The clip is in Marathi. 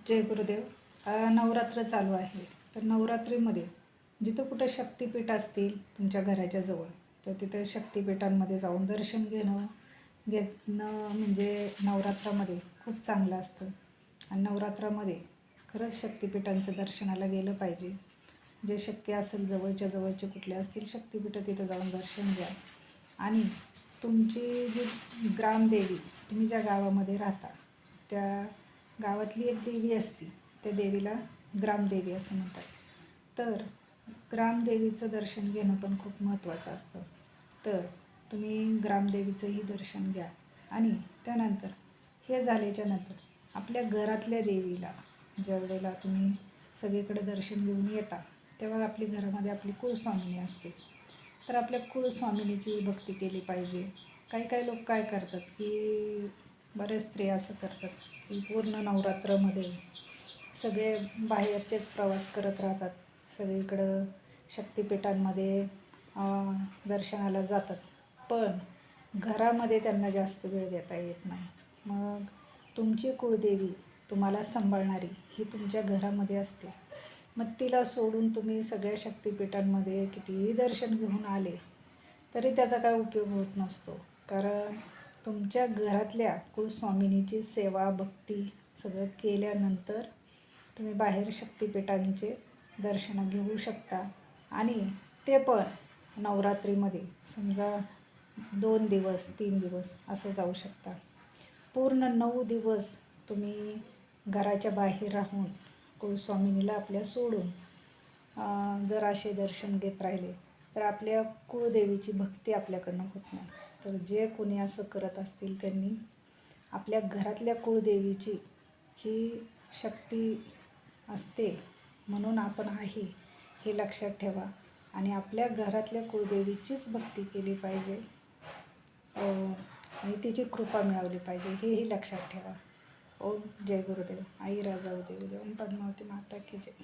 जय गुरुदेव. नवरात्र चालू आहे. तर नवरात्रीमध्ये जिथं कुठं शक्तिपीठ असतील तुमच्या घराच्या जवळ, तर तिथं शक्तिपीठांमध्ये जाऊन दर्शन घेणं म्हणजे नवरात्रामध्ये खूप चांगलं असतं. आणि नवरात्रामध्ये खरंच शक्तिपीठांचं दर्शनाला गेलं पाहिजे. जे शक्य असेल जवळच्या जवळचे कुठले असतील शक्तिपीठं तिथं जाऊन दर्शन घ्या. आणि तुमची जी ग्रामदेवी, तुम्ही ज्या गावामध्ये राहता त्या गावातली एक देवी असते, त्या देवीला ग्रामदेवी असं म्हणतात. तर ग्रामदेवीचं दर्शन घेणं पण खूप महत्त्वाचं असतं. तर तुम्ही ग्रामदेवीचंही दर्शन घ्या. आणि त्यानंतर हे झाल्याच्या नंतर आपल्या घरातल्या देवीला ज्या वेळेला तुम्ही सगळीकडे दर्शन घेऊन येता, तेव्हा आपली घरामध्ये आपली कुळस्वामिनी असते. तर आपल्या कुळस्वामिनीची भक्ती केली पाहिजे. काही लोक काय करतात की बरेच स्त्रिया असं करतात की पूर्ण नवरात्रामध्ये सगळे बाहेरचेच प्रवास करत राहतात, सगळीकडं शक्तिपीठांमध्ये दर्शनाला जातात, पण घरामध्ये त्यांना जास्त वेळ देता येत नाही. मग तुमची कुळदेवी तुम्हाला सांभाळणारी ही तुमच्या घरामध्ये असते. मग तिला सोडून तुम्ही सगळ्या शक्तिपीठांमध्ये कितीही दर्शन घेऊन आले तरी त्याचा काय उपयोग होत नसतो. कारण तुमच्या घरातल्या कुळस्वामिनीची सेवा भक्ती सगळं केल्यानंतर तुम्ही बाहेर शक्तिपीठांचे दर्शन घेऊ शकता. आणि ते पण नवरात्रीमध्ये समजा 2 दिवस 3 दिवस असं जाऊ शकता. पूर्ण 9 दिवस तुम्ही घराच्या बाहेर राहून कुळस्वामिनीला आपल्या सोडून जर असे दर्शन घेत राहिले तर आपल्या कुळदेवीची भक्ती आपल्याकडनं होत नाही. तर जे कोणी असं करत असतील त्यांनी आपल्या घरातल्या कुळदेवीची ही शक्ती असते म्हणून आपण आहे हे लक्षात ठेवा. आणि आपल्या घरातल्या कुळदेवीचीच भक्ती केली पाहिजे आणि तिची कृपा मिळवली पाहिजे, हेही लक्षात ठेवा. ओम जय गुरुदेव. आई राजाऊ देव देव. पद्मावती माता की जय.